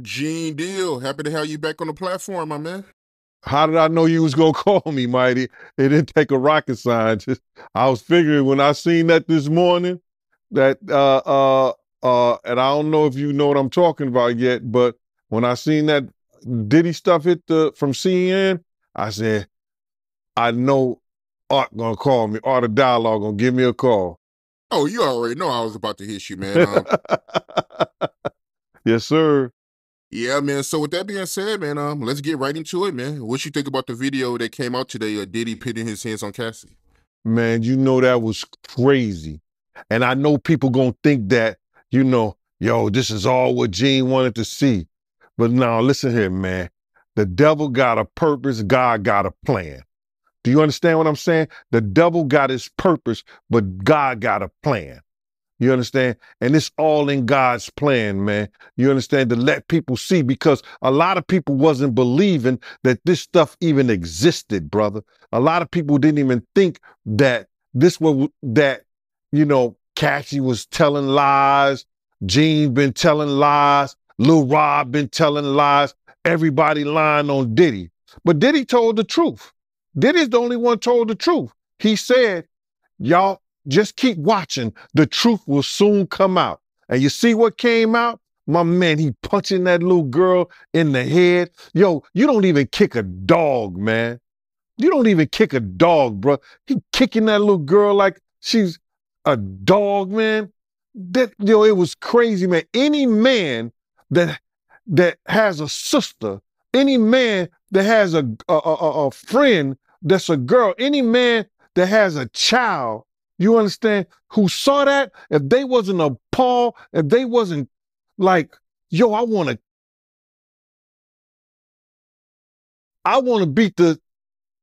Gene Deal, happy to have you back on the platform, my man. How did I know you was gonna call me, Mighty? It didn't take a rocket scientist. I was figuring when I seen that this morning, that and I don't know if you know what I'm talking about yet, but when I seen that Diddy stuff hit the from CNN, I said, I know Art gonna call me. Art of Dialogue gonna give me a call. Oh, you already know I was about to hit you, man. Yes, sir. Yeah, man. So with that being said, man, let's get right into it, man. What you think about the video that came out today of Diddy putting his hands on Cassie? Man, you know that was crazy. And I know people gonna think that, yo, this is all what Gene wanted to see. But now listen here, man. The devil got a purpose, God got a plan. Do you understand what I'm saying? The devil got his purpose, but God got a plan. You understand? And it's all in God's plan, man. You understand? To let people see, because a lot of people wasn't believing that this stuff even existed, brother. A lot of people didn't even think that Cassie was telling lies, Gene been telling lies, Lil Rob been telling lies, everybody lying on Diddy. But Diddy told the truth. Diddy's the only one told the truth. He said, y'all, just keep watching. The truth will soon come out. And you see what came out? My man, he punching that little girl in the head. Yo, you don't even kick a dog, man. You don't even kick a dog, bro. He kicking that little girl like she's a dog, man. It was crazy, man. Any man that has a sister, any man that has a friend that's a girl, any man that has a child, you understand, who saw that, if they wasn't appalled, if they wasn't like, yo, I want to beat the,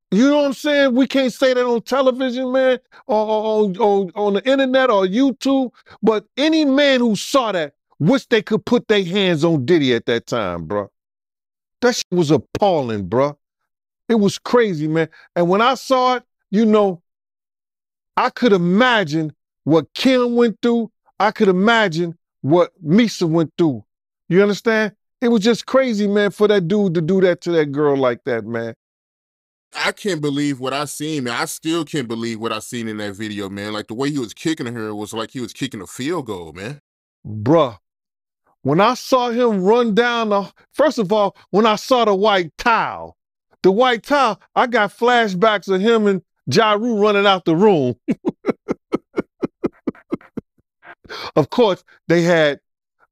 you know what I'm saying? We can't say that on television, man, or on the internet or YouTube, but any man who saw that wish they could put their hands on Diddy at that time, bro. That shit was appalling, bro. It was crazy, man. And when I saw it, I could imagine what Kim went through. I could imagine what Misa went through. You understand? It was just crazy, man, for that dude to do that to that girl like that, man. I can't believe what I seen, man. I still can't believe what I seen in that video, man. Like the way he was kicking her was like he was kicking a field goal, man. Bruh, when I saw him run down first of all, when I saw the white towel, I got flashbacks of him and Ja Rule running out the room. Of course, they had,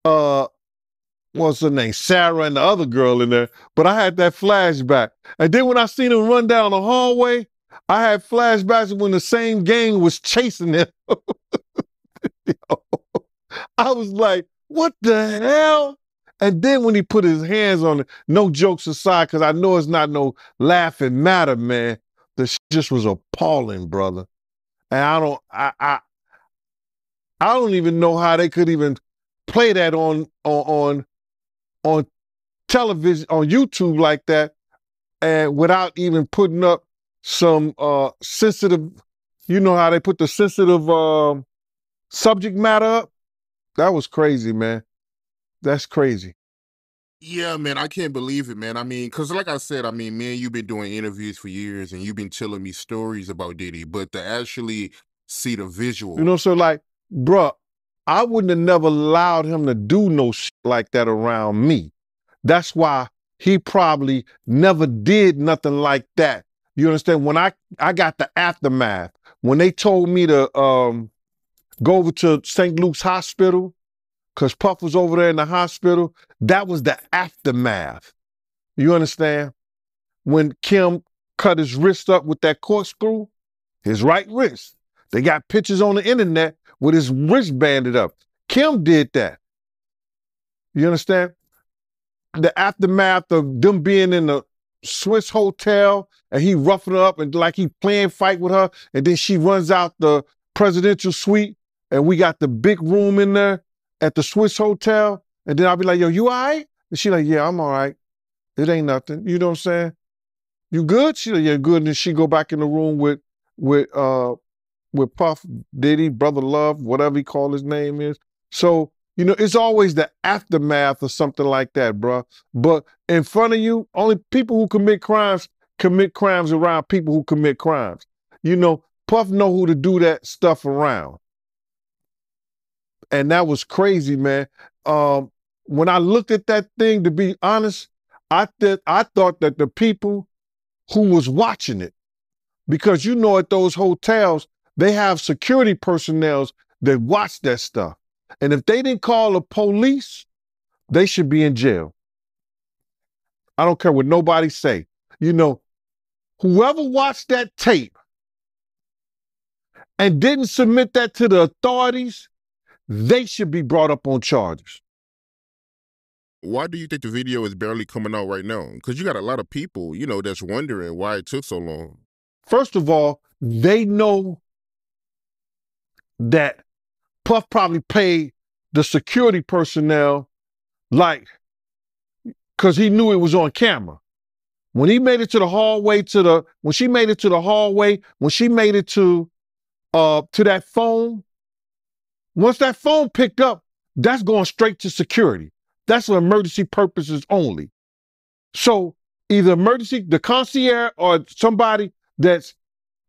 what's her name, Sarah and the other girl in there, but I had that flashback. And then when I seen him run down the hallway, I had flashbacks when the same gang was chasing him. I was like, what the hell? And then when he put his hands on it, no jokes aside, because I know it's not no laughing matter, man. The shit just was appalling, brother. And I don't even know how they could even play that on television, on YouTube like that, and without even putting up some sensitive, you know how they put the sensitive subject matter up? That was crazy, man. That's crazy. Yeah, man, I can't believe it, man. I mean, because like I said, I mean, me and you've been doing interviews for years and you've been telling me stories about Diddy, but to actually see the visual. You know, so like, bruh, I wouldn't have never allowed him to do no shit like that around me. That's why he probably never did nothing like that. You understand? When I got the aftermath, when they told me to go over to St. Luke's Hospital, because Puff was over there in the hospital, that was the aftermath. You understand? When Kim cut his wrist up with that corkscrew, his right wrist. They got pictures on the internet with his wrist banded up. Kim did that. You understand? The aftermath of them being in the Swiss hotel and he roughing her up and like he playing fight with her, and then she runs out the presidential suite and we got the big room in there at the Swiss hotel, and then I'll be like, yo, you all right? And she like, yeah, I'm all right. It ain't nothing. You know what I'm saying? You good? She like, yeah, good. And then she go back in the room with Puff Diddy, Brother Love, whatever he call his name is. So, You know, it's always the aftermath or something like that, bro. But in front of you, only people who commit crimes around people who commit crimes. You know, Puff know who to do that stuff around. And that was crazy, man. When I looked at that thing, to be honest, I thought that the people who was watching it, because you know at those hotels, they have security personnel that watch that stuff. And if they didn't call the police, they should be in jail. I don't care what nobody say. You know, whoever watched that tape and didn't submit that to the authorities, they should be brought up on charges. Why do you think the video is barely coming out right now? Because you got a lot of people, that's wondering why it took so long. First of all, they know that Puff probably paid the security personnel because he knew it was on camera. When he made it to the hallway, when she made it to that phone, once that phone picked up, that's going straight to security. That's for emergency purposes only. So either the concierge or somebody that's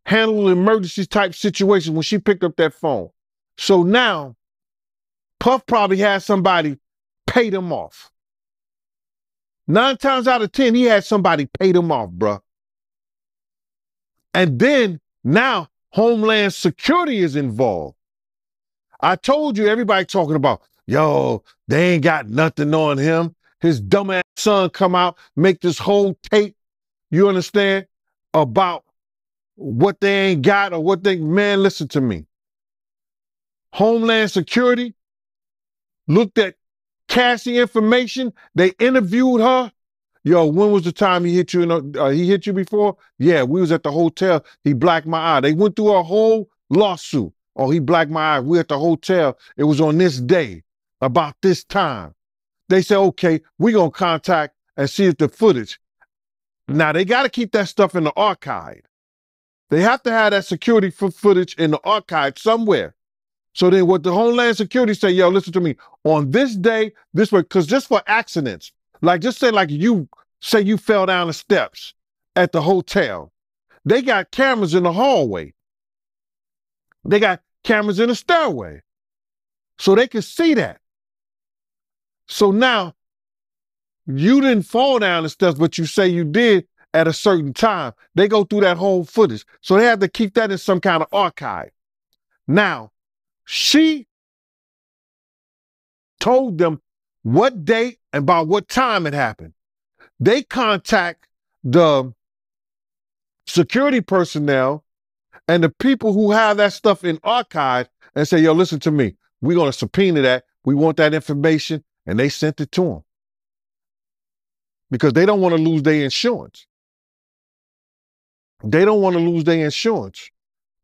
handling emergency type situations when she picked up that phone. So now Puff probably had somebody pay them off. 9 times out of 10, he had somebody pay them off, bruh. And then now Homeland Security is involved. I told you, everybody talking about, yo, they ain't got nothing on him. His dumbass son come out, make this whole tape, you understand, about what they ain't got or man, listen to me. Homeland Security looked at Cassie information. They interviewed her. Yo, when was the time he hit you? He hit you before? Yeah, we was at the hotel. He blacked my eye. They went through a whole lawsuit. Oh, he blacked my eye. We at the hotel. It was on this day, about this time. They said, okay, we gonna contact and see if the footage. Now they got to keep that stuff in the archive. They have to have that security footage in the archive somewhere. So then what the Homeland Security say, yo, listen to me, on this day, this way, because just for accidents, just say you fell down the steps at the hotel. They got cameras in the hallway. They got cameras in the stairway. So they can see that. So now, you didn't fall down the steps, but you say you did at a certain time. They go through that whole footage. So they have to keep that in some kind of archive. Now, she told them what date and about what time it happened. They contact the security personnel and the people who have that stuff in archive and say, yo, listen to me. We're going to subpoena that. We want that information. And they sent it to them because they don't want to lose their insurance. They don't want to lose their insurance.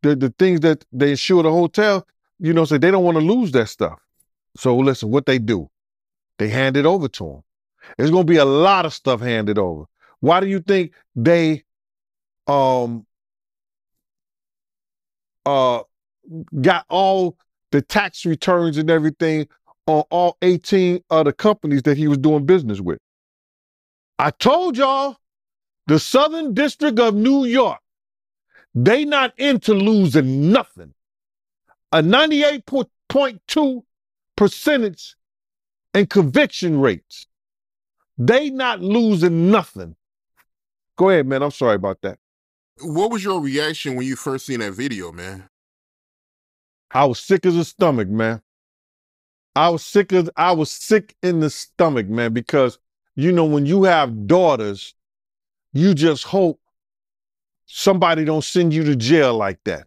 The things that they insure the hotel, so they don't want to lose that stuff. So listen, what they do, they hand it over to them. There's going to be a lot of stuff handed over. Why do you think they got all the tax returns and everything on all 18 of the companies that he was doing business with? I told y'all, the Southern District of New York, they not into losing nothing. A 98.2 percentage in conviction rates. They not losing nothing. Go ahead, man. I'm sorry about that. What was your reaction when you first seen that video, man? I was sick as a stomach, man. I was sick in the stomach, man, because, when you have daughters, you just hope somebody don't send you to jail like that.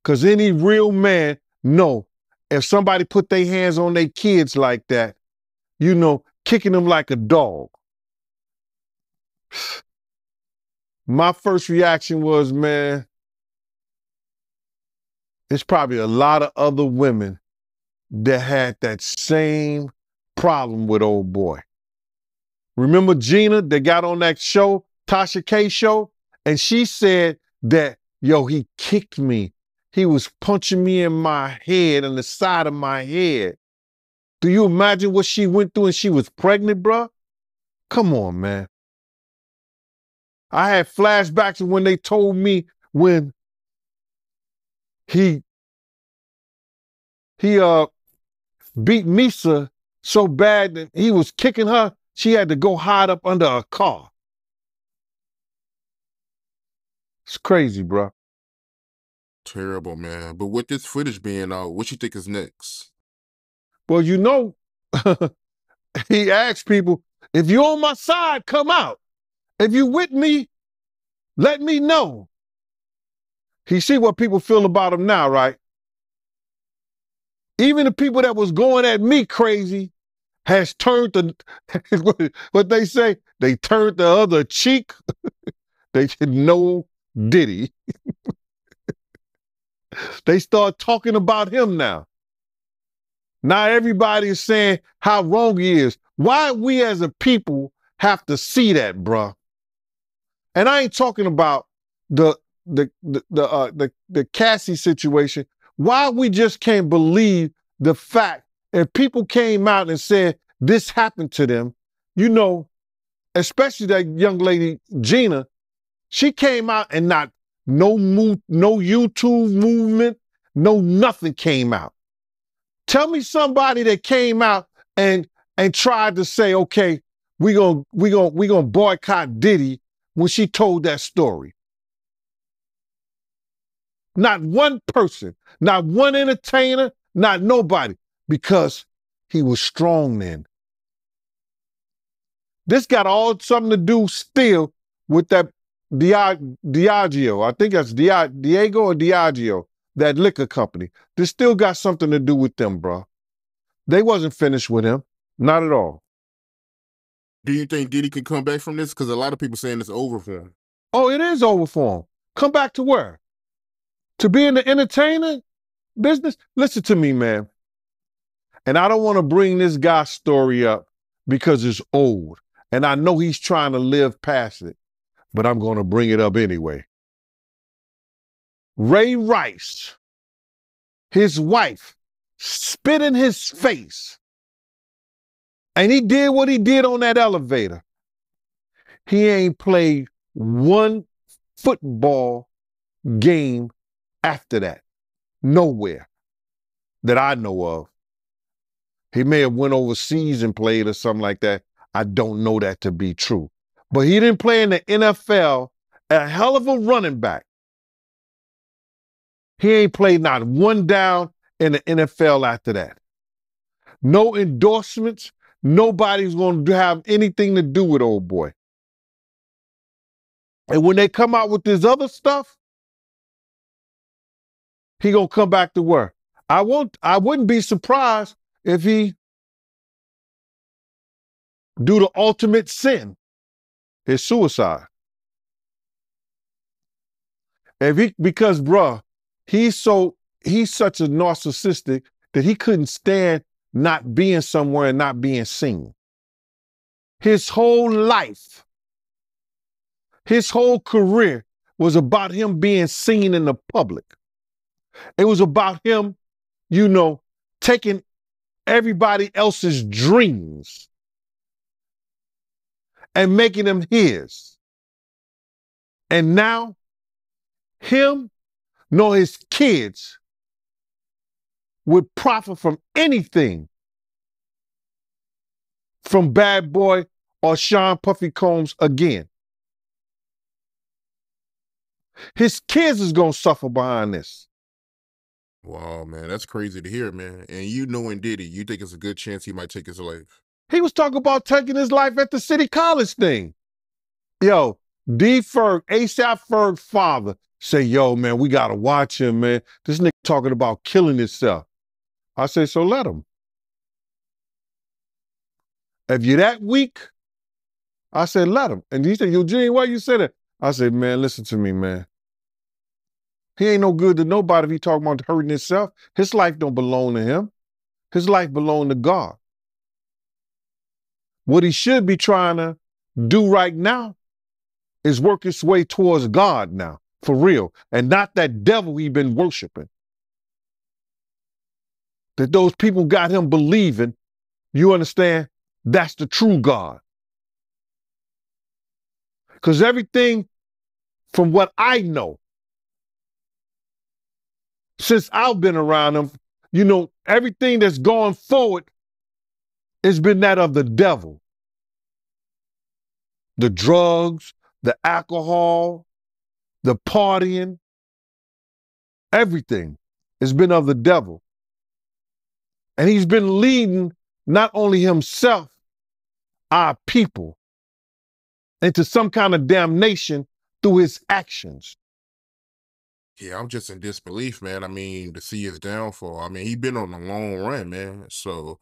Because any real man know if somebody put their hands on their kids like that, kicking them like a dog. My first reaction was, man, it's probably a lot of other women that had that same problem with old boy. Remember Gina that got on that show, Tasha K show? And she said that, yo, he kicked me. He was punching me in my head, on the side of my head. Do you imagine what she went through and she was pregnant, bruh? Come on, man. I had flashbacks of when they told me when he beat Misa so bad that he was kicking her, she had to go hide up under a car. It's crazy, bro. Terrible, man. But with this footage being out, what you think is next? Well, you know, he asked people, if you're on my side, come out. If you with me, let me know. He see what people feel about him now, right? Even the people that was going at me crazy has turned the, what they say, they turned the other cheek. They said, no Diddy. They start talking about him now. Now everybody is saying how wrong he is. Why we as a people have to see that, bruh? And I ain't talking about the Cassie situation. Why we just can't believe the fact if people came out and said this happened to them, you know, especially that young lady Gina, she came out and no YouTube movement, no nothing came out. Tell me somebody that came out and tried to say, okay, we gonna boycott Diddy when she told that story. Not one person, not one entertainer, not nobody, because he was strong then. This got all something to do still with that Diageo. I think that's Diego or Diageo, that liquor company. This still got something to do with them, bro. They wasn't finished with him, not at all. Do you think Diddy can come back from this? Because a lot of people saying it's over for him. Oh, it is over for him. Come back to where? To be in the entertainment business? Listen to me, man. And I don't want to bring this guy's story up because it's old. And I know he's trying to live past it, but I'm going to bring it up anyway. Ray Rice, his wife, spit in his face. And he did what he did on that elevator. He ain't played one football game after that. Nowhere that I know of. He may have went overseas and played or something like that. I don't know that to be true. But he didn't play in the NFL, a hell of a running back. He ain't played not one down in the NFL after that. No endorsements. Nobody's going to have anything to do with old boy. And when they come out with this other stuff, he going to come back to work. I wouldn't be surprised if he do the ultimate sin, his suicide. Because bruh, he's such a narcissistic that he couldn't stand not being somewhere and not being seen. His whole life, his whole career was about him being seen in the public. It was about him, you know, taking everybody else's dreams and making them his. And now, him nor his kids would profit from anything from Bad Boy or Sean Puffy Combs again. His kids is gonna suffer behind this. Wow, man, that's crazy to hear, man. And you knowing Diddy, you think it's a good chance he might take his life? He was talking about taking his life at the City College thing. Yo, D. Ferg, ASAP Ferg's father, say, yo, man, we gotta watch him, man. This nigga talking about killing himself. I say, so let him. If you're that weak, I said, let him. And he said, Eugene, why you say that? I said, man, listen to me, man. He ain't no good to nobody if he talking about hurting himself. His life don't belong to him. His life belong to God. What he should be trying to do right now is work his way towards God now, for real, and not that devil he been worshiping. That those people got him believing You understand? That's the true God. Because everything from what I know, since I've been around him, you know, everything that's gone forward has been that of the devil. The drugs, the alcohol, the partying, everything has been of the devil. And he's been leading not only himself, our people, into some kind of damnation through his actions. Yeah, I'm just in disbelief, man. I mean, to see his downfall. I mean, he been on a long run, man. So,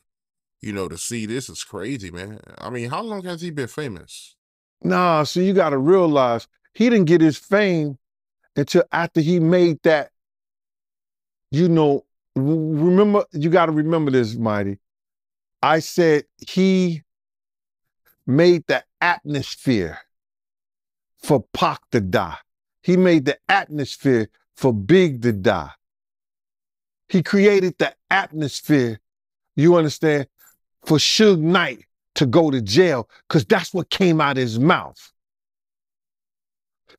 to see this is crazy, man. I mean, how long has he been famous? Nah, so you got to realize he didn't get his fame until after he made that, remember, you got to remember this, Mighty. I said he made the atmosphere for Pac to die. He made the atmosphere for Big to die. He created the atmosphere, you understand, for Suge Knight to go to jail, because that's what came out of his mouth.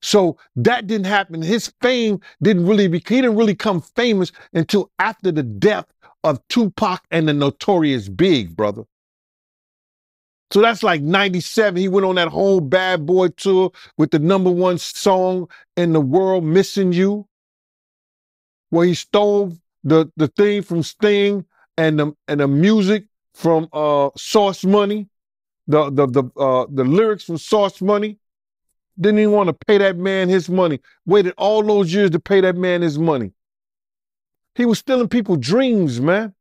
So that didn't happen. His fame he didn't really come famous until after the death of Tupac and the Notorious Big, brother. So that's like 97. He went on that whole Bad Boy tour with the #1 song in the world, Missing You, where he stole the thing from Sting and the music from Source Money, the lyrics from Source Money. Didn't even want to pay that man his money. Waited all those years to pay that man his money. He was stealing people's dreams, man.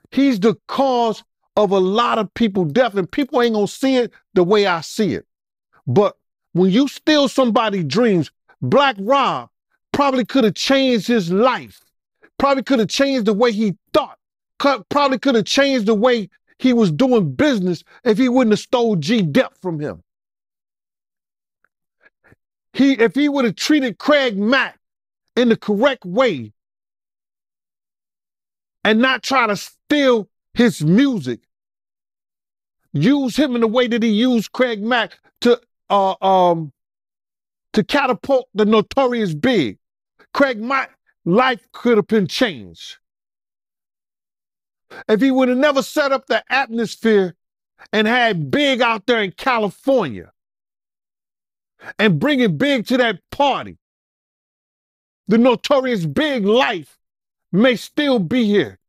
He's the cause of a lot of people's death, and people ain't gonna see it the way I see it. But when you steal somebody's dreams, Black Rob probably could have changed his life. Probably could have changed the way he thought. Probably could have changed the way he was doing business if he wouldn't have stole G-Dep from him. If he would have treated Craig Mack in the correct way and not try to steal his music, use him in the way that he used Craig Mack to catapult the Notorious Big, Craig Mack's life could have been changed. If he would have never set up the atmosphere and had Big out there in California and bringing Big to that party, the Notorious Big life may still be here.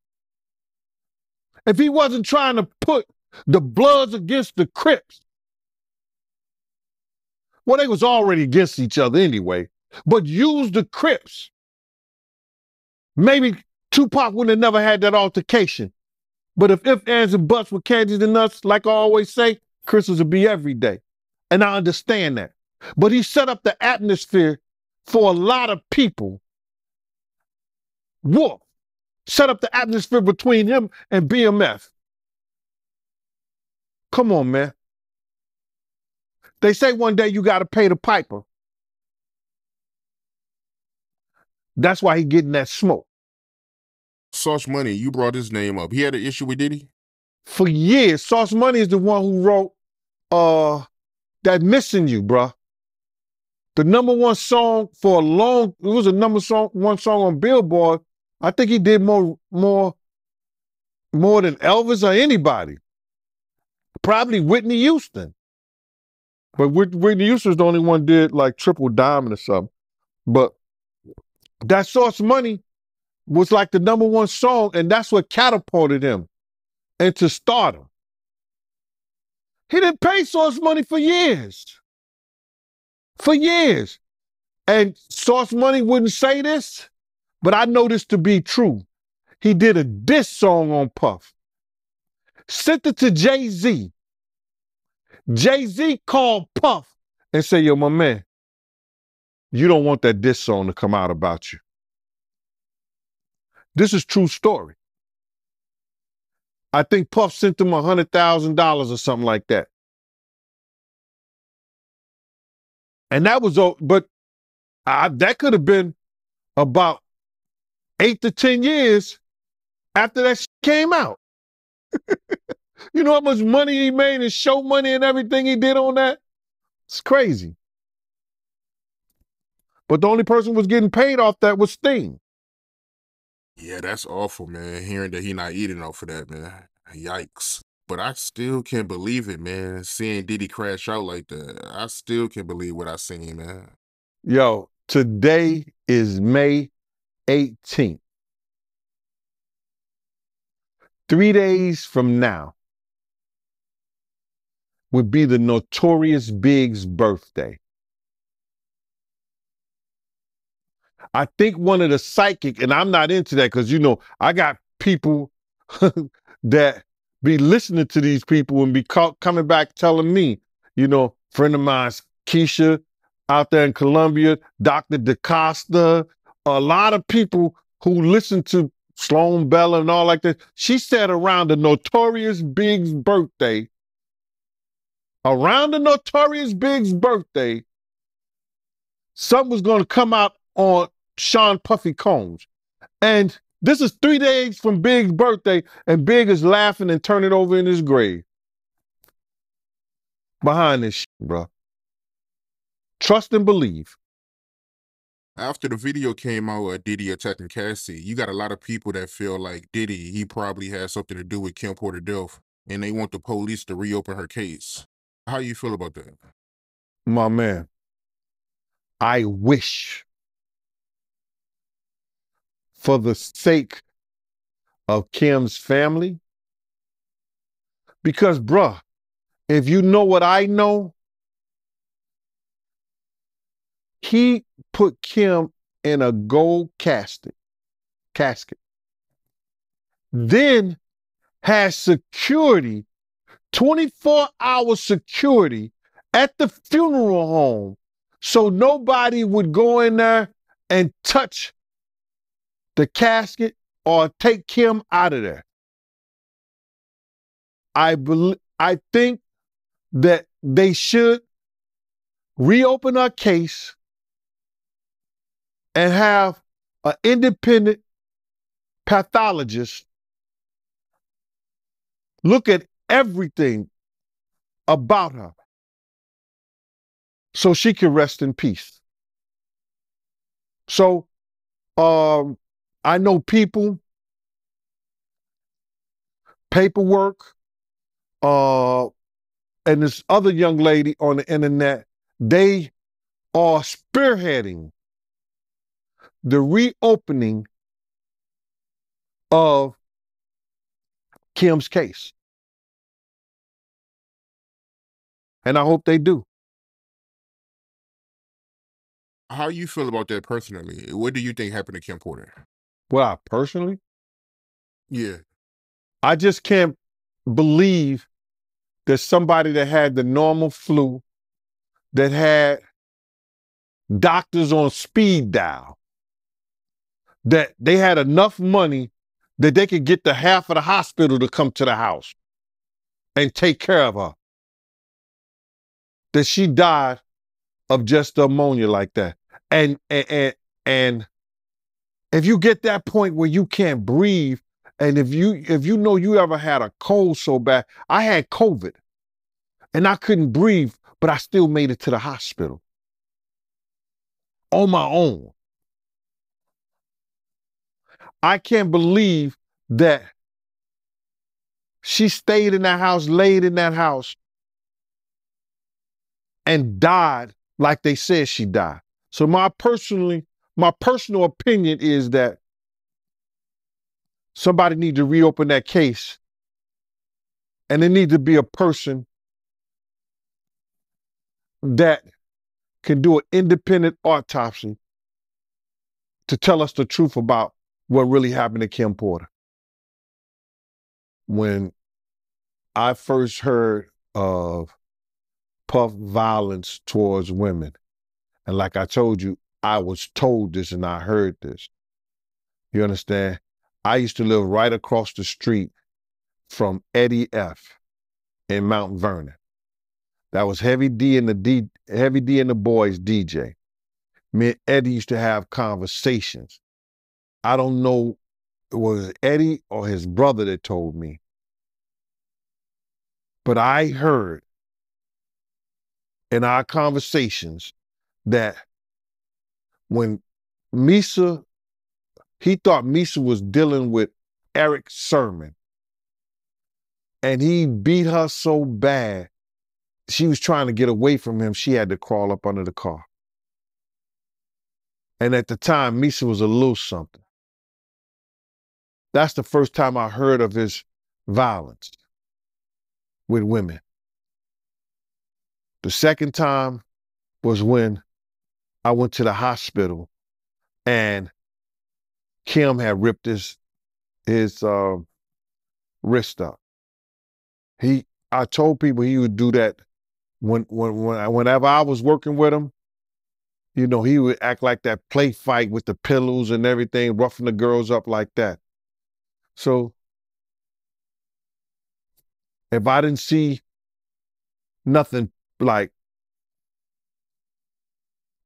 If he wasn't trying to put the Bloods against the Crips, well, they was already against each other anyway, but use the Crips, maybe Tupac wouldn't have never had that altercation. But if ands, and buts were candies and nuts, like I always say, Christmas would be every day. And I understand that. But he set up the atmosphere for a lot of people. Wolf set up the atmosphere between him and BMF. Come on, man. They say one day you got to pay the piper. That's why he getting that smoke. Sauce Money, you brought his name up. He had an issue with Diddy? For years, Sauce Money is the one who wrote that Missing You, bruh. The #1 song for it was a #1 song on Billboard. I think he did more than Elvis or anybody. Probably Whitney Houston. But Whitney Houston's the only one did like Triple Diamond or something. But that Sauce Money was like the #1 song, and that's what catapulted him into stardom. He didn't pay Sauce Money for years. For years. And Sauce Money wouldn't say this, but I know this to be true. He did a diss song on Puff. Sent it to Jay-Z. Jay-Z called Puff and said, yo, my man, you don't want that diss song to come out about you. This is true story. I think Puff sent him $100,000 or something like that. And that was, but that could have been about 8 to 10 years after that came out. You know how much money he made and show money and everything he did on that? It's crazy. But the only person who was getting paid off that was Sting. Yeah, that's awful, man. Hearing that he not eating off of that, man. Yikes. But I still can't believe it, man. Seeing Diddy crash out like that. I still can't believe what I seen, man. Yo, today is May 18th. 3 days from now would be the Notorious Big's birthday. I think one of the psychic, and I'm not into that because, you know, I got people that be listening to these people and be coming back telling me, you know, friend of mine, Keisha, out there in Colombia, Dr. DaCosta, a lot of people who listen to Sloan Bella and all like that. She said around the Notorious Big's birthday, something was going to come out on Sean Puffy Combs. And this is 3 days from Big's birthday, and Big is laughing and turning over in his grave. Behind this shit, bro. Trust and believe. After the video came out of Diddy attacking Cassie, you got a lot of people that feel like Diddy, he probably had something to do with Kim Porter death, and they want the police to reopen her case. How you feel about that? My man, I wish, for the sake of Kim's family, because, bruh, if you know what I know, he put Kim in a gold casket, then has security, 24-hour security at the funeral home so nobody would go in there and touch the casket or take Kim out of there. I think that they should reopen our case and have an independent pathologist look at everything about her so she can rest in peace. So I know people, paperwork, and this other young lady on the internet, they are spearheading the reopening of Kim's case. And I hope they do. How you feel about that personally? What do you think happened to Kim Porter? Well, I personally, Yeah. I just can't believe that somebody that had the normal flu, that had doctors on speed dial, that they had enough money that they could get the half of the hospital to come to the house and take care of her, that she died of just ammonia like that. And if you get that point where you can't breathe, and if you know you ever had a cold so bad, I had COVID and I couldn't breathe, but I still made it to the hospital on my own. I can't believe that she stayed in that house, laid in that house, and died like they said she died. So my personal opinion is that somebody need to reopen that case, and there need to be a person that can do an independent autopsy to tell us the truth about what really happened to Kim Porter. When I first heard of Puff violence towards women, and like I told you, I was told this and I heard this. You understand? I used to live right across the street from Eddie F. in Mount Vernon. That was Heavy D and the Boys DJ. Me and Eddie used to have conversations. I don't know, it was Eddie or his brother that told me But I heard in our conversations that when Misa, he thought Misa was dealing with Eric Sermon, and he beat her so bad, she was trying to get away from him. She had to crawl up under the car. And at the time, Misa was a little something. That's the first time I heard of his violence with women. The second time was when I went to the hospital and Kim had ripped his wrist up. I told people he would do that whenever I was working with him. You know, he would act like that play fight with the pillows and everything, roughing the girls up like that. So if I didn't see nothing like,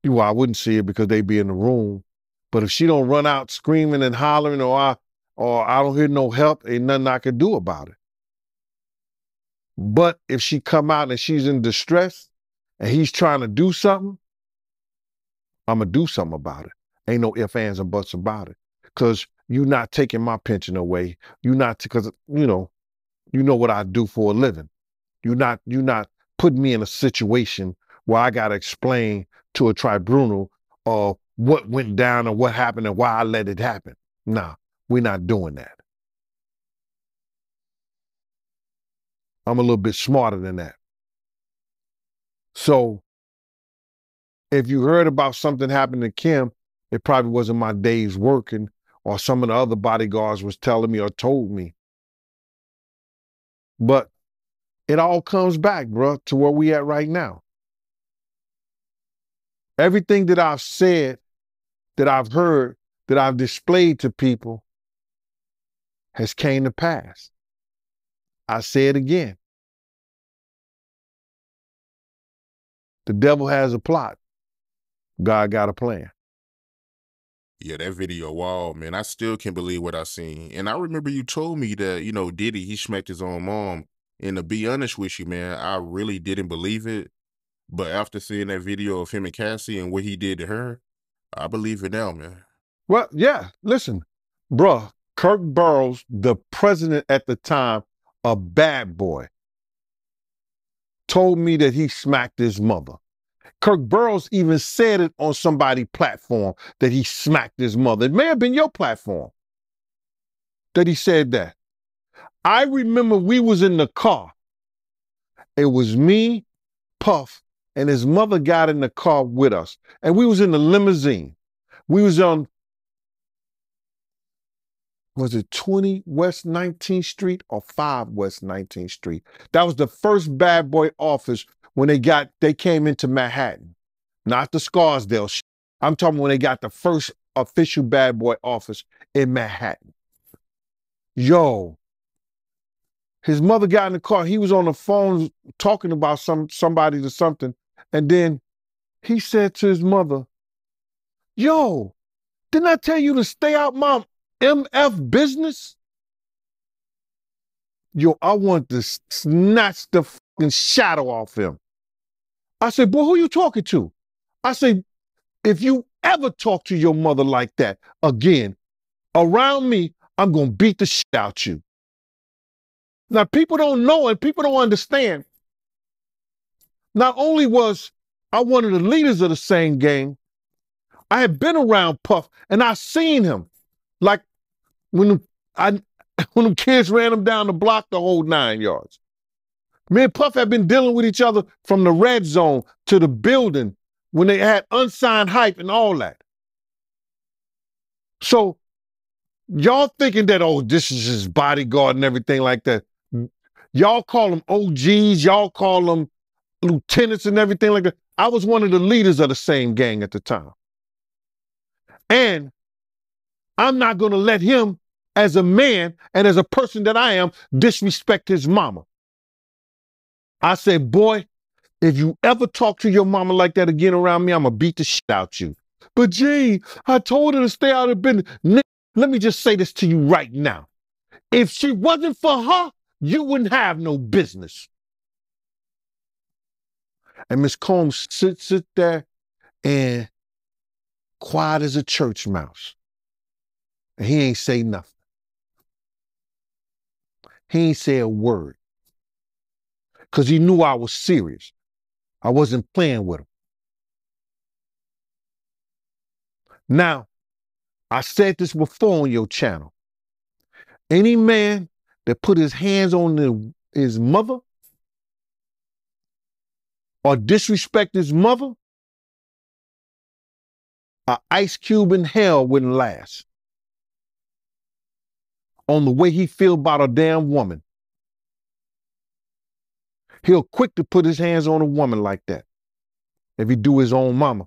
well, I wouldn't see it because they'd be in the room. But if she don't run out screaming and hollering, or I don't hear no help, ain't nothing I could do about it. But if she come out and she's in distress and he's trying to do something, I'm going to do something about it. Ain't no ifs, ands, and buts about it. Because you're not taking my pension away. You're not, because, you know what I do for a living. You're not putting me in a situation where I got to explain to a tribunal what went down and what happened and why I let it happen. Nah, we're not doing that. I'm a little bit smarter than that. So if you heard about something happening to Kim, it probably wasn't my days working, or some of the other bodyguards was telling me or told me. But it all comes back, bro, to where we at right now. Everything that I've said, that I've heard, that I've displayed to people has came to pass. I say it again. The devil has a plot. God got a plan. Yeah, that video, wow, man, I still can't believe what I seen. And I remember you told me that, Diddy, he smacked his own mom. And to be honest with you, man, I really didn't believe it. But after seeing that video of him and Cassie and what he did to her, I believe it now, man. Well, yeah, listen, bruh, Kirk Burroughs, the president at the time, a bad boy, told me that he smacked his mother. Kirk Burroughs even said it on somebody's platform that he smacked his mother. It may have been your platform that he said that. I remember we was in the car. It was me, Puff, and his mother got in the car with us. And we was in the limousine. We was on, was it 20 West 19th Street or 5 West 19th Street? That was the first bad boy office when they came into Manhattan. Not the Scarsdale shit. I'm talking when they got the first official bad boy office in Manhattan. Yo, his mother got in the car. He was on the phone talking about somebody to something. And then he said to his mother, yo, didn't I tell you to stay out my MF business? Yo, I want to snatch the fucking shadow off him. I said, boy, who you talking to? I said, if you ever talk to your mother like that again, around me, I'm going to beat the shit out you. Now, people don't know and people don't understand. Not only was I one of the leaders of the same gang, I had been around Puff and I seen him. Like when the kids ran him down the block the whole 9 yards. Me and Puff had been dealing with each other from the red zone to the building when they had unsigned hype and all that. So y'all thinking that, oh, this is his bodyguard and everything like that. Y'all call them OGs, y'all call them lieutenants and everything like that. I was one of the leaders of the same gang at the time. And I'm not going to let him, as a man and as a person that I am, disrespect his mama. I said, boy, if you ever talk to your mama like that again around me, I'm going to beat the shit out you. But G, I told her to stay out of business. Let me just say this to you right now. If she wasn't for her, you wouldn't have no business. And Miss Combs sit there and quiet as a church mouse. And he ain't say nothing. He ain't say a word. Because he knew I was serious. I wasn't playing with him. Now, I said this before on your channel. Any man that put his hands on his mother or disrespect his mother, an ice cube in hell wouldn't last. On the way he feel about a damn woman. He'll quick to put his hands on a woman like that if he do his own mama.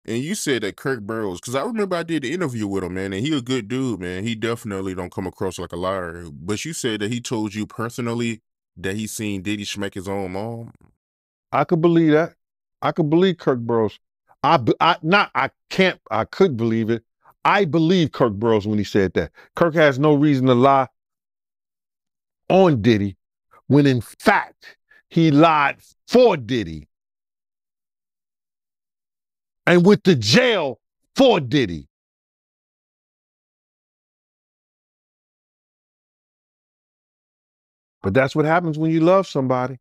And you said that Kirk Burrows, because I remember I did the interview with him, man, and he a good dude, man. He definitely don't come across like a liar. But you said that he told you personally that he seen Diddy smack his own mom. I could believe that. I could believe Kirk Burrows. I could believe it. I believe Kirk Burrows when he said that. Kirk has no reason to lie on Diddy when in fact he lied for Diddy and went to jail for Diddy. But that's what happens when you love somebody.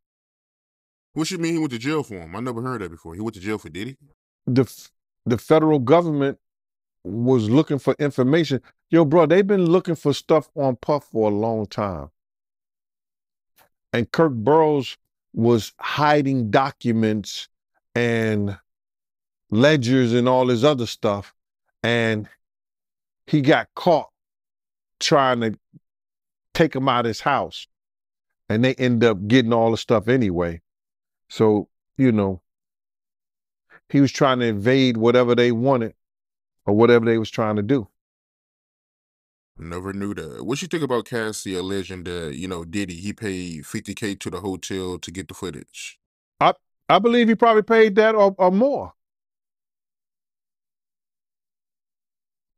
What you mean he went to jail for him? I never heard that before. He went to jail for Diddy? The federal government was looking for information. Yo, bro, they've been looking for stuff on Puff for a long time. And Kirk Burrows was hiding documents and ledgers and all this other stuff. And he got caught trying to take him out of his house. And they end up getting all the stuff anyway. So, you know, he was trying to invade whatever they wanted or whatever they was trying to do. Never knew that. What you think about Cassie alleging that, Diddy, he paid $50K to the hotel to get the footage? I believe he probably paid that or more.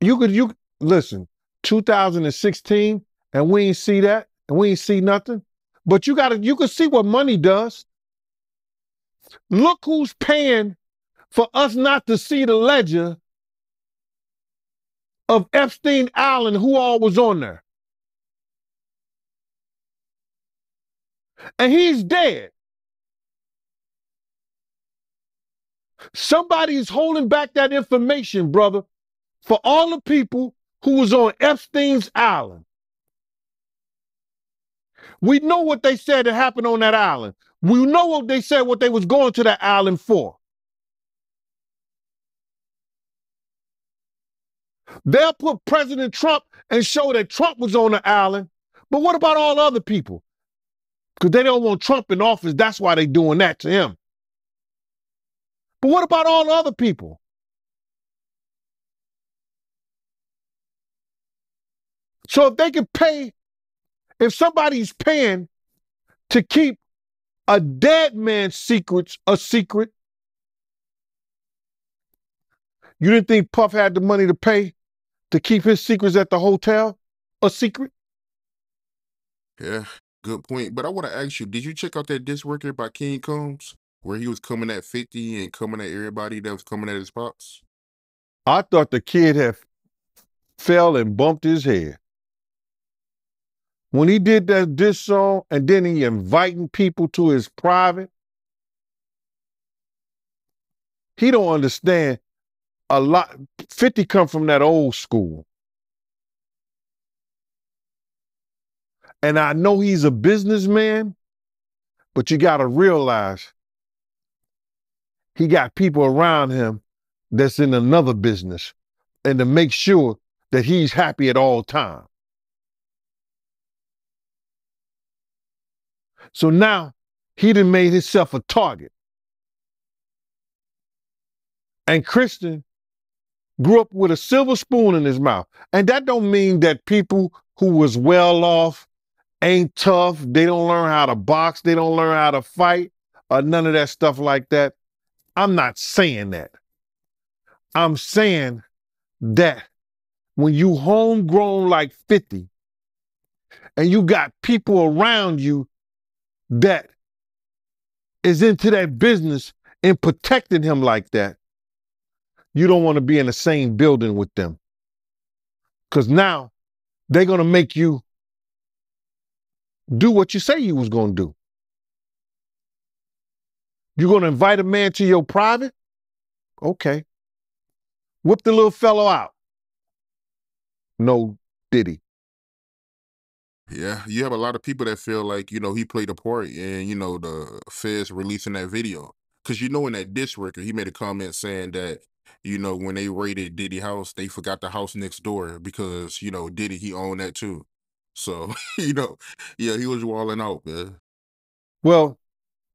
You listen, 2016, and we ain't see that, and we ain't see nothing. But you can see what money does. Look who's paying for us not to see the ledger of Epstein Island, who all was on there. And he's dead. Somebody's holding back that information, brother, for all the people who was on Epstein's Island. We know what they said that happened on that island. We know what they said, what they was going to that island for. They'll put President Trump and show that Trump was on the island. But what about all other people? Because they don't want Trump in office. That's why they're doing that to him. But what about all the other people? So if they can pay, if somebody's paying to keep a dead man's secrets a secret, you didn't think Puff had the money to pay to keep his secrets at the hotel a secret? Yeah, good point. But I want to ask you, did you check out that disc record by King Combs, where he was coming at 50 and coming at everybody that was coming at his pops? I thought the kid had fell and bumped his head. When he did that diss song and then he inviting people to his private, he don't understand a lot. 50 come from that old school. And I know he's a businessman, but you got to realize he got people around him that's in another business and to make sure that he's happy at all times. So now he done made himself a target. And Kristen grew up with a silver spoon in his mouth. And that don't mean that people who was well off ain't tough. They don't learn how to box. They don't learn how to fight or none of that stuff like that. I'm not saying that. I'm saying that when you homegrown like 50 and you got people around you that is into that business and protecting him like that, you don't want to be in the same building with them. Because now they're going to make you do what you say you was going to do. You're going to invite a man to your private? Okay. Whip the little fellow out. No Diddy. Yeah, you have a lot of people that feel like, he played a part in, the feds releasing that video. Because, in that diss record, he made a comment saying that, when they raided Diddy house, they forgot the house next door because, Diddy, he owned that too. So, yeah, he was walling out, man. Well,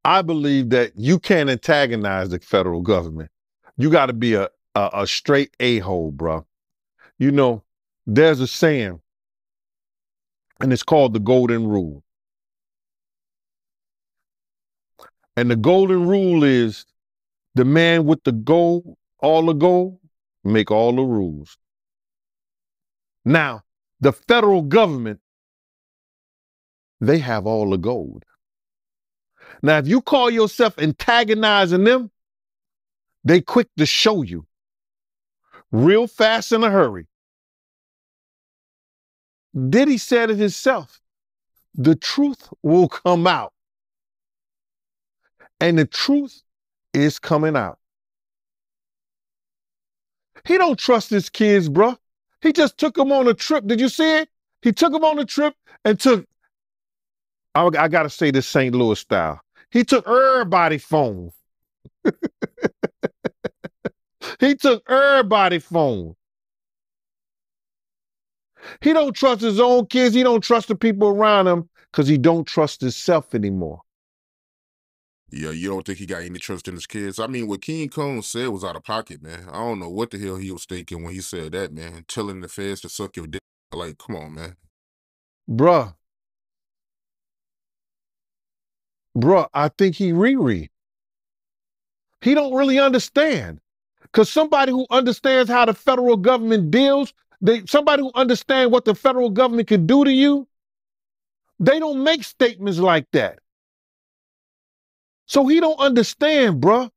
I believe that you can't antagonize the federal government. You got to be a straight a-hole, bro. There's a saying, and it's called the golden rule. And the golden rule is the man with the gold, all the gold, make all the rules. Now, the federal government, they have all the gold. Now, if you call yourself antagonizing them, they quick to show you real fast in a hurry. Diddy said it himself. The truth will come out. And the truth is coming out. He don't trust his kids, bro. He just took them on a trip. Did you see it? He took them on a trip and I got to say this St. Louis style. He took everybody's phone. He took everybody's phone. He don't trust his own kids. He don't trust the people around him because he don't trust himself anymore. Yeah, you don't think he got any trust in his kids? I mean, what King Kong said was out of pocket, man. I don't know what the hell he was thinking when he said that, man. Telling the feds to suck your dick. Like, come on, man. Bruh, I think he Riri. He don't really understand. Because somebody who understands how the federal government deals, somebody who understands what the federal government can do to you, they don't make statements like that. So he don't understand, bruh.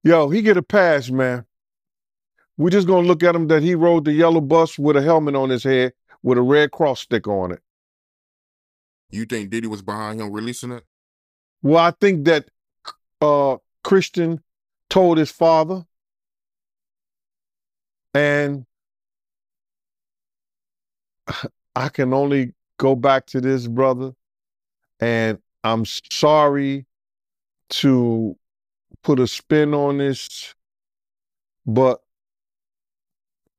Yo, he get a pass, man. We're just gonna look at him that he rode the yellow bus with a helmet on his head with a red cross sticker on it. You think Diddy was behind him releasing it? Well, I think that Christian told his father, and I can only go back to this, brother, and I'm sorry to put a spin on this, but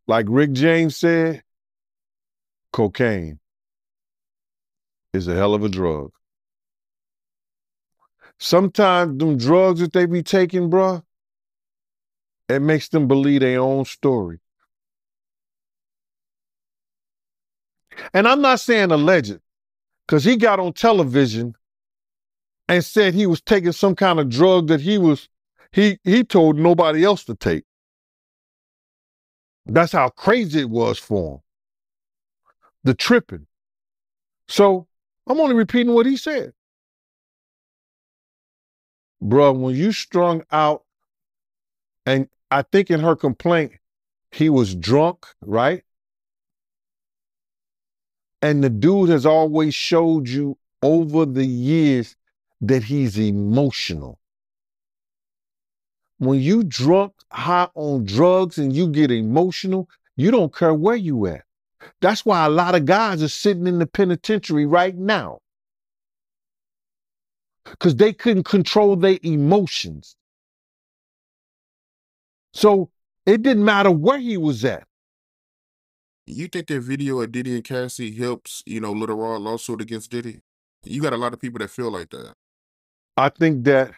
like Rick James said, cocaine is a hell of a drug. Sometimes them drugs that they be taking, bruh, it makes them believe their own story. And I'm not saying alleged, because he got on television and said he was taking some kind of drug that he told nobody else to take. That's how crazy it was for him. The tripping. So I'm only repeating what he said. Bruh, when you strung out, and I think in her complaint, he was drunk, right? And the dude has always showed you over the years that he's emotional. When you drunk, high on drugs, and you get emotional, you don't care where you at. That's why a lot of guys are sitting in the penitentiary right now. Because they couldn't control their emotions. So it didn't matter where he was at. You think that video of Diddy and Cassie helps, Little Rod lawsuit against Diddy? You got a lot of people that feel like that. I think that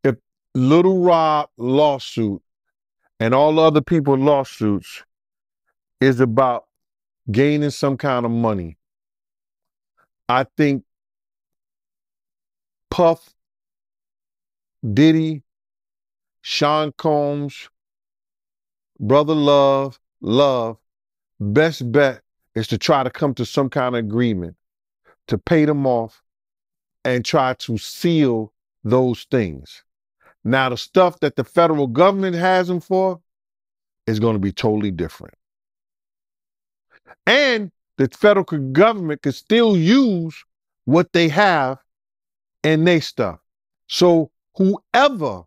if Little Rob lawsuit and all other people's lawsuits is about gaining some kind of money, I think Puff, Diddy, Sean Combs, Brother Love, best bet is to try to come to some kind of agreement to pay them off and try to seal those things. Now, the stuff that the federal government has them for is going to be totally different. And the federal government could still use what they have in their stuff. So whoever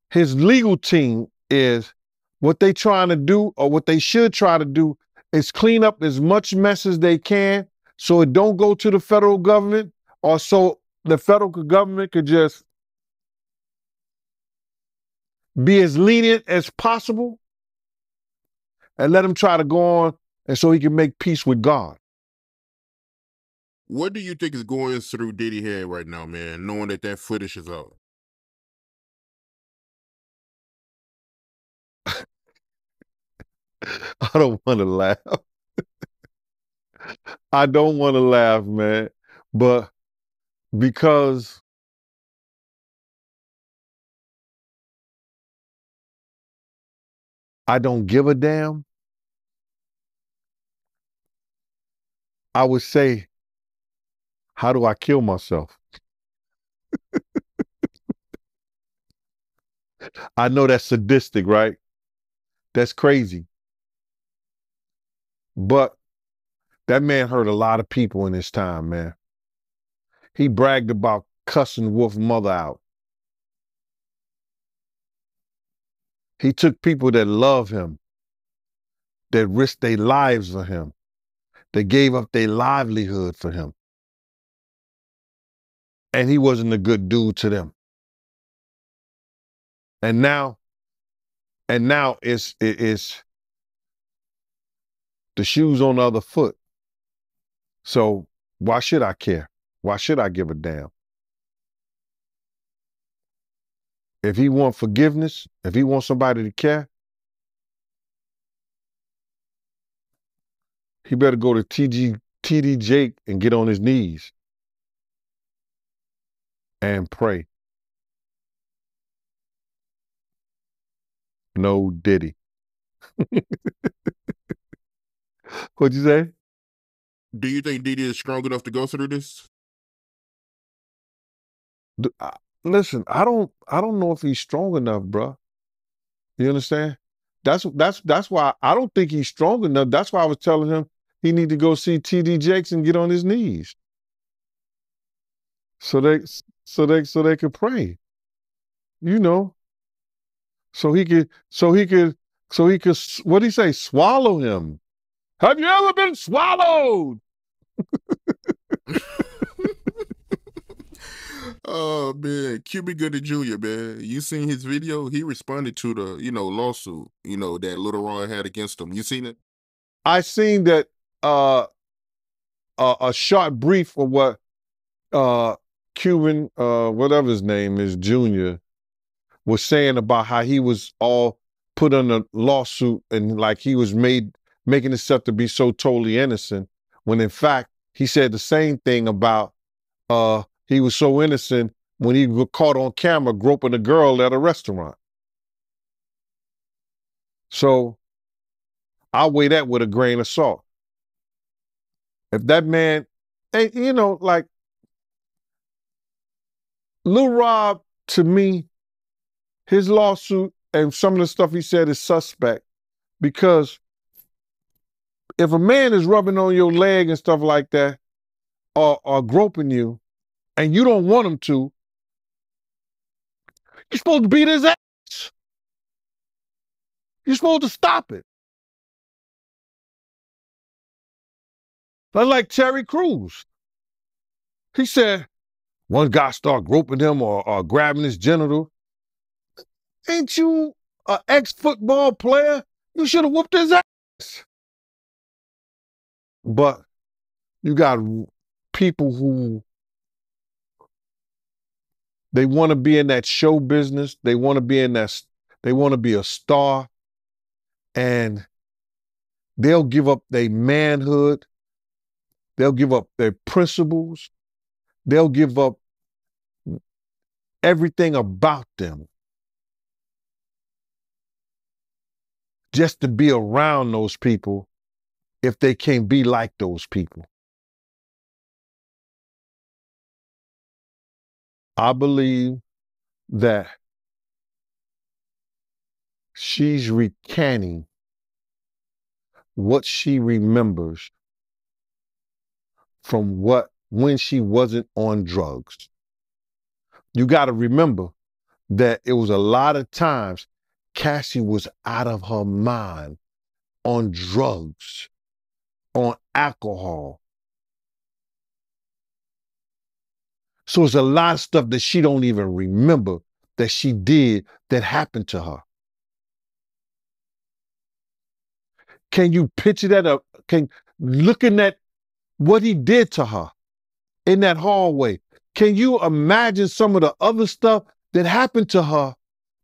his legal team is, what they trying to do, or what they should try to do, is clean up as much mess as they can so it don't go to the federal government, or so the federal government could just be as lenient as possible and let him try to go on, and so he can make peace with God. What do you think is going through Diddy's head right now, man, knowing that that footage is out? I don't want to laugh. I don't want to laugh, man. But because I don't give a damn, I would say, how do I kill myself? I know that's sadistic, right? That's crazy. But that man hurt a lot of people in his time, man. He bragged about cussing Wolf's mother out. He took people that love him, that risked their lives for him, that gave up their livelihood for him. And he wasn't a good dude to them. And now it's the shoes on the other foot. So why should I care? Why should I give a damn? If he wants forgiveness, if he wants somebody to care, he better go to TD Jake and get on his knees and pray. No Diddy. What'd you say? Do you think Diddy is strong enough to go through this? Listen, I don't know if he's strong enough, bro. You understand? That's why I don't think he's strong enough. That's why I was telling him he need to go see TD Jakes and get on his knees. So they could pray. You know. So he could what do he say? Swallow him. Have you ever been swallowed? Oh man, Cuban Gooding Jr., man. You seen his video? He responded to the, lawsuit, that Little Ron had against him. You seen it? I seen that a short brief of what Cuban, whatever his name is, Jr., was saying about how he was all put on a lawsuit and like he was making himself to be so totally innocent, when in fact he said the same thing about he was so innocent when he was caught on camera groping a girl at a restaurant. So I weigh that with a grain of salt. If that man, and like Lil Rob, to me, his lawsuit and some of the stuff he said is suspect, because if a man is rubbing on your leg and stuff like that, or groping you, and you don't want him to, you're supposed to beat his ass. You're supposed to stop it. Unlike Terry Crews. He said, one guy start groping him or grabbing his genital. Ain't you an ex-football player? You should have whooped his ass. But you got people who, they want to be in that show business. They want to be a star. And they'll give up their manhood. They'll give up their principles. They'll give up everything about them just to be around those people if they can't be like those people. I believe that she's recanting what she remembers from when she wasn't on drugs. You got to remember that it was a lot of times Cassie was out of her mind on drugs, on alcohol. So it's a lot of stuff that she don't even remember that she did that happened to her. Can you picture that up? Looking at what he did to her in that hallway, can you imagine some of the other stuff that happened to her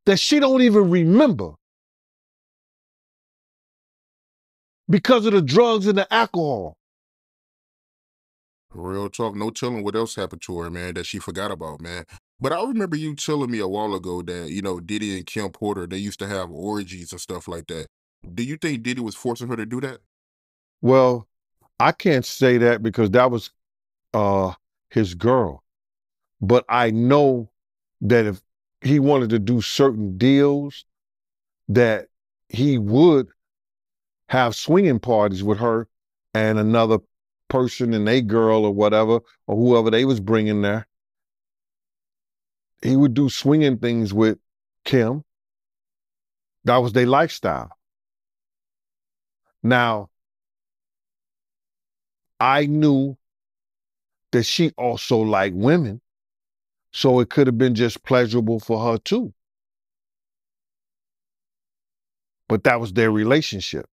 that she don't even remember because of the drugs and the alcohol? Real talk, no telling what else happened to her, man, that she forgot about, man. But I remember you telling me a while ago that, Diddy and Kim Porter, they used to have orgies and stuff like that. Do you think Diddy was forcing her to do that? Well, I can't say that because that was uh his girl. But I know that if he wanted to do certain deals, that he would have swinging parties with her and another person and a girl or whatever, or whoever they was bringing there. He would do swinging things with Kim. That was their lifestyle. Now, I knew that she also liked women, so it could have been just pleasurable for her too. But that was their relationship.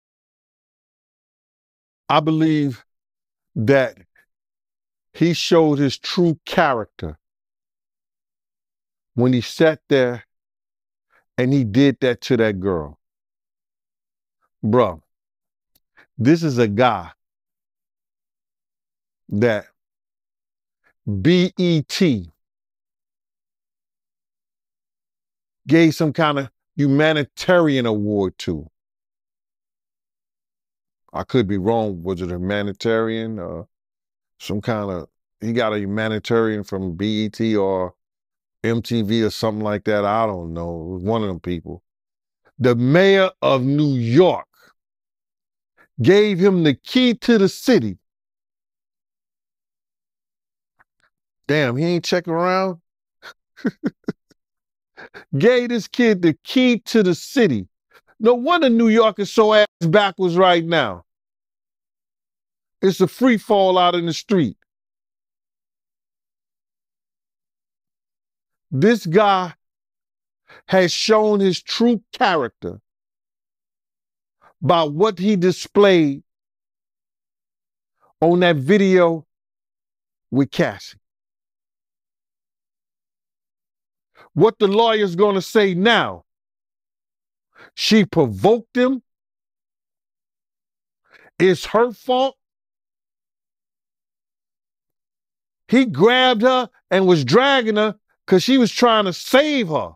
I believe that he showed his true character when he sat there and he did that to that girl. Bruh, this is a guy that BET gave some kind of humanitarian award to. I could be wrong. Was it a humanitarian or some kind of, he got a humanitarian from BET or MTV or something like that. I don't know. It was one of them people. The mayor of New York gave him the key to the city. Damn, he ain't checking around. Gave this kid the key to the city. No wonder New York is so ass backwards right now. It's a free fall out in the street. This guy has shown his true character by what he displayed on that video with Cassie. What the lawyer's going to say now? She provoked him. It's her fault. He grabbed her and was dragging her because she was trying to save her.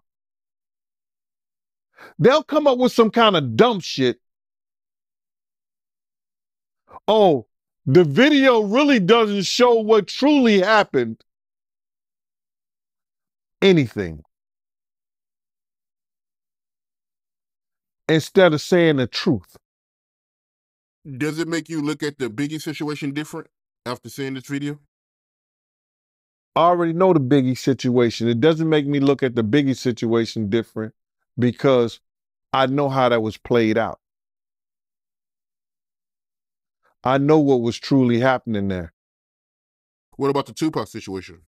They'll come up with some kind of dumb shit. Oh, the video really doesn't show what truly happened. Anything. Instead of saying the truth. Does it make you look at the Biggie situation different after seeing this video? I already know the Biggie situation. It doesn't make me look at the Biggie situation different because I know how that was played out. I know what was truly happening there. What about the Tupac situation?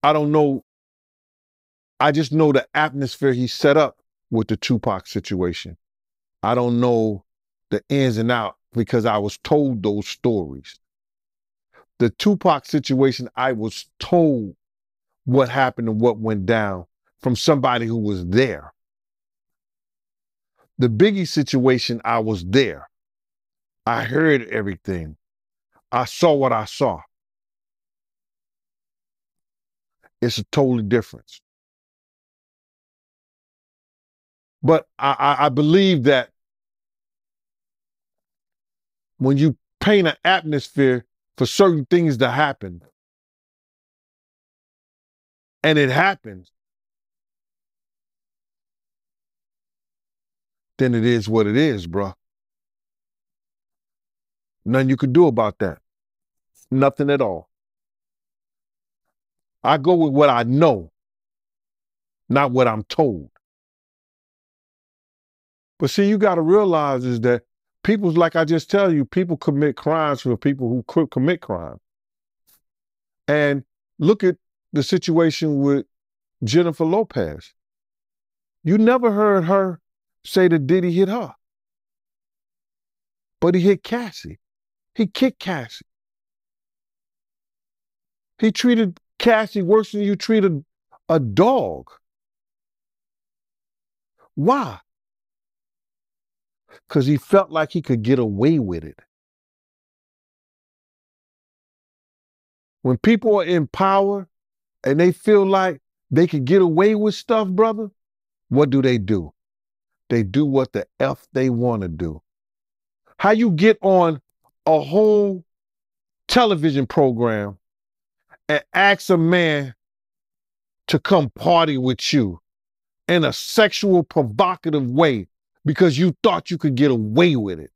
I don't know. I just know the atmosphere he set up with the Tupac situation. I don't know the ins and outs because I was told those stories. The Tupac situation, I was told what happened and what went down from somebody who was there. The Biggie situation, I was there. I heard everything. I saw what I saw. It's a totally difference. But I believe that when you paint an atmosphere for certain things to happen, and it happens, then it is what it is, bro. Nothing you could do about that. Nothing at all. I go with what I know, not what I'm told. But see, you got to realize is that people's, like I just tell you, people commit crimes for people who commit crime. And look at the situation with Jennifer Lopez. You never heard her say that Diddy hit her. But he hit Cassie. He kicked Cassie. He treated Cassie worse than you treated a dog. Why? Because he felt like he could get away with it. When people are in power and they feel like they can get away with stuff, brother, what do? They do what the F they want to do. How you get on a whole television program and ask a man to come party with you in a sexual, provocative way because you thought you could get away with it?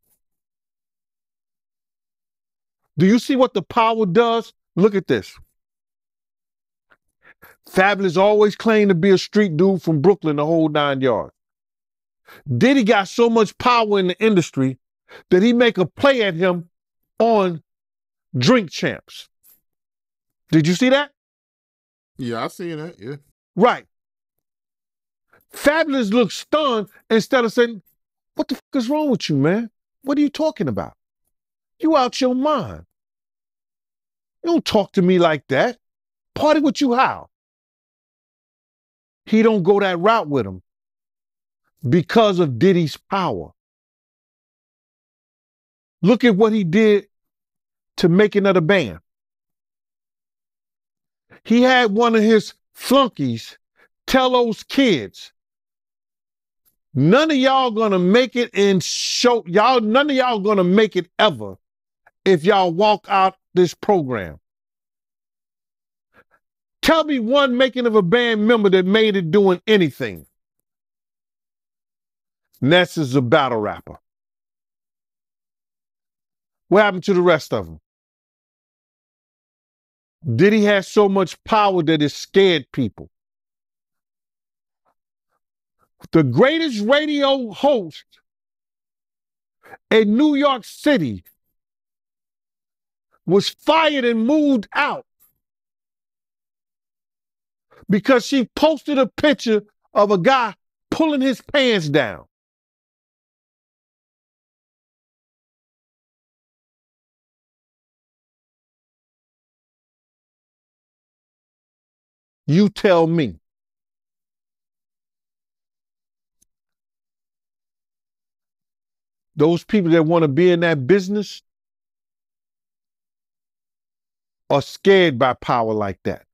Do you see what the power does? Look at this. Fabulous always claimed to be a street dude from Brooklyn, the whole 9 yards. Diddy got so much power in the industry that he make a play at him on Drink Champs. Did you see that? Yeah, I seen that, yeah. Right. Fabulous looked stunned instead of saying, what the fuck is wrong with you, man? What are you talking about? You out your mind. You don't talk to me like that. Party with you how? He don't go that route with him because of Diddy's power. Look at what he did to make another band. He had one of his flunkies tell those kids, none of y'all gonna make it in show, none of y'all gonna make it ever if y'all walk out this program. Tell me one making of a band member that made it doing anything. Ness is a battle rapper. What happened to the rest of them? Diddy has so much power that it scared people. The greatest radio host in New York City was fired and moved out because she posted a picture of a guy pulling his pants down. You tell me. Those people that want to be in that business are scared by power like that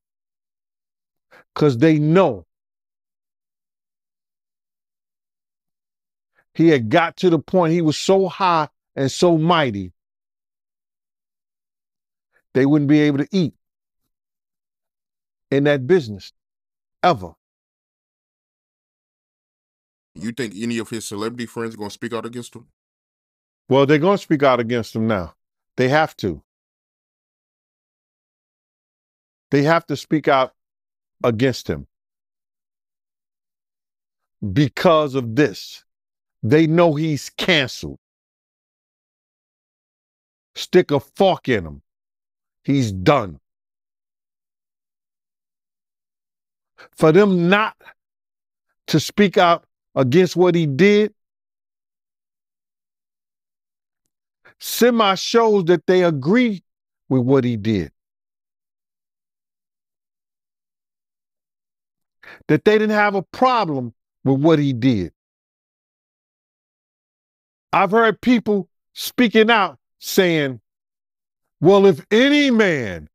because they know he had got to the point he was so high and so mighty, they wouldn't be able to eat in that business ever. You think any of his celebrity friends are going to speak out against him? Well, they're going to speak out against him now. They have to. They have to speak out against him because of this. They know he's canceled. Stick a fork in him. He's done. For them not to speak out against what he did, semi shows that they agree with what he did. That they didn't have a problem with what he did. I've heard people speaking out saying, well, if any man,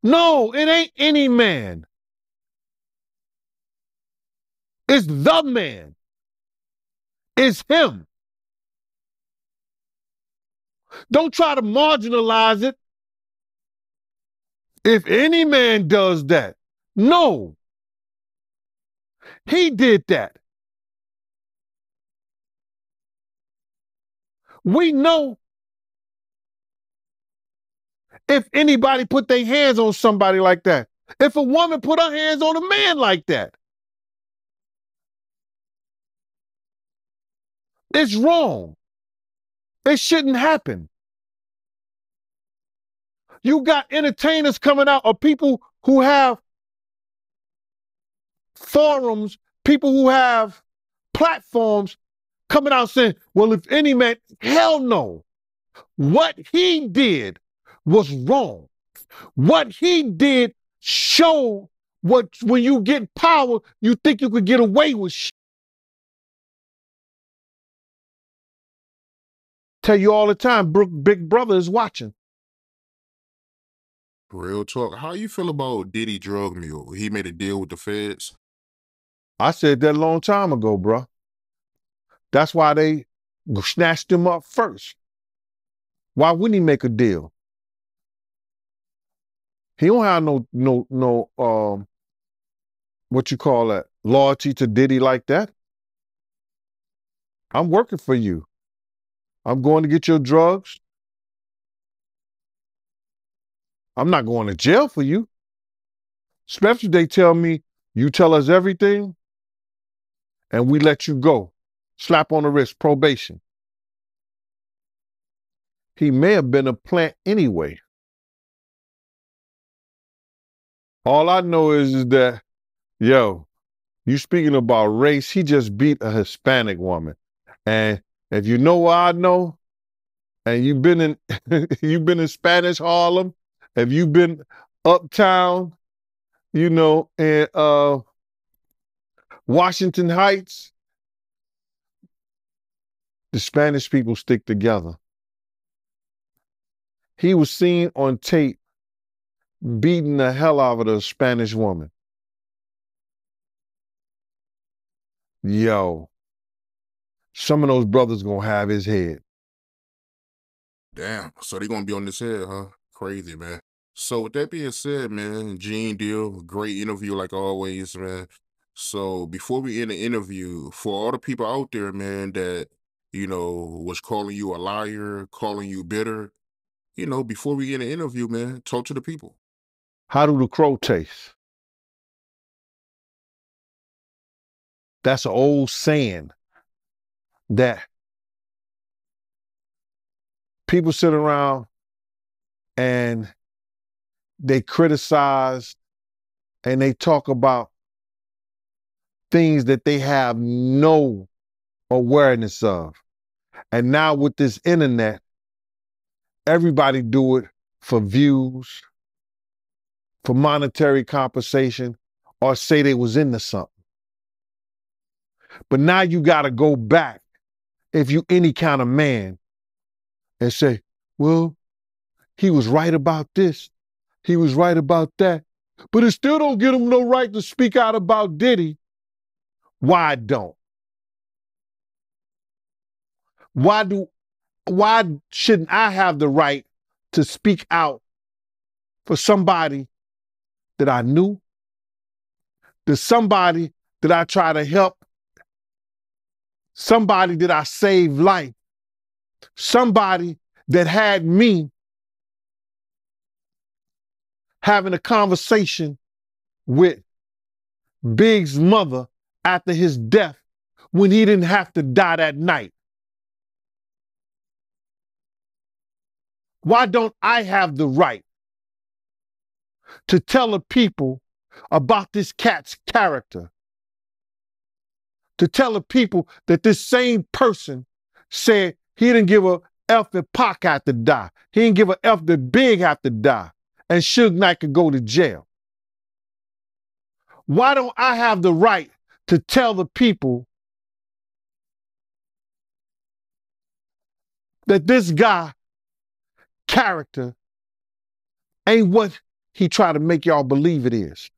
no, it ain't any man. It's the man. It's him. Don't try to marginalize it. If any man does that, no, he did that. We know if anybody put their hands on somebody like that, if a woman put her hands on a man like that, it's wrong. It shouldn't happen. You got entertainers coming out, or people who have forums, people who have platforms coming out saying, well, if any man, hell no. What he did was wrong. What he did showed what, when you get power, you think you could get away with shit. Tell you all the time, Big Brother is watching. Real talk. How you feel about Diddy drug mule? He made a deal with the feds. I said that a long time ago, bro. That's why they snatched him up first. Why wouldn't he make a deal? He don't have no what you call that, loyalty to Diddy like that. I'm working for you. I'm going to get your drugs. I'm not going to jail for you. Especially if they tell me, you tell us everything and we let you go. Slap on the wrist, probation. He may have been a plant anyway. All I know is that, yo, you speaking about race, he just beat a Hispanic woman. And if you know what I know, and you've been in you've been in Spanish Harlem, if you've been uptown, you know, in Washington Heights, the Spanish people stick together. He was seen on tape beating the hell out of the Spanish woman. Yo, some of those brothers gonna have his head. Damn. So they gonna be on this head, huh? Crazy, man. So with that being said, man, Gene Deal, great interview like always, man. So before we end the interview, for all the people out there, man, that was calling you a liar, calling you bitter, before we end the interview, man, talk to the people. How do the crow taste? That's an old saying that people sit around and they criticize and they talk about things that they have no awareness of. And now with this internet, everybody do it for views, for monetary compensation, or say they was into something. But now you got to go back, if you any kind of man, and say, well, he was right about this. He was right about that. But it still don't give him no right to speak out about Diddy. Why don't? Why shouldn't I have the right to speak out for somebody that I knew? To somebody that I try to help? Somebody that I saved life? Somebody that had me having a conversation with Big's mother after his death when he didn't have to die that night? Why don't I have the right to tell the people about this cat's character? To tell the people that this same person said he didn't give a F if Pac had to die. He didn't give a F that Big had to die. And Suge Knight could go to jail. Why don't I have the right to tell the people that this guy character ain't what he tried to make y'all believe it is?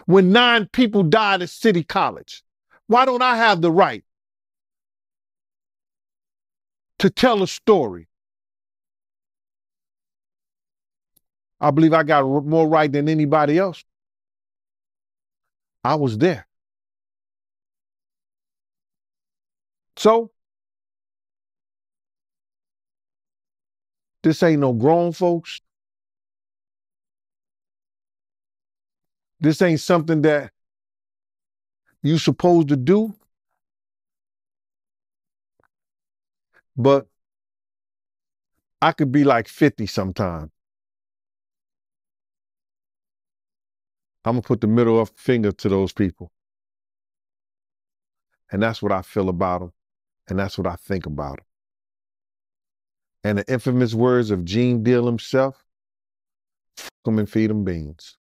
When 9 people died at City College, why don't I have the right to tell a story. I believe I got more right than anybody else. I was there. So, this ain't no grown folks. This ain't something that you supposed to do. But I could be like 50 sometimes. I'm going to put the middle finger to those people. And that's what I feel about them. And that's what I think about them. And the infamous words of Gene Deal himself, fuck them and feed them beans.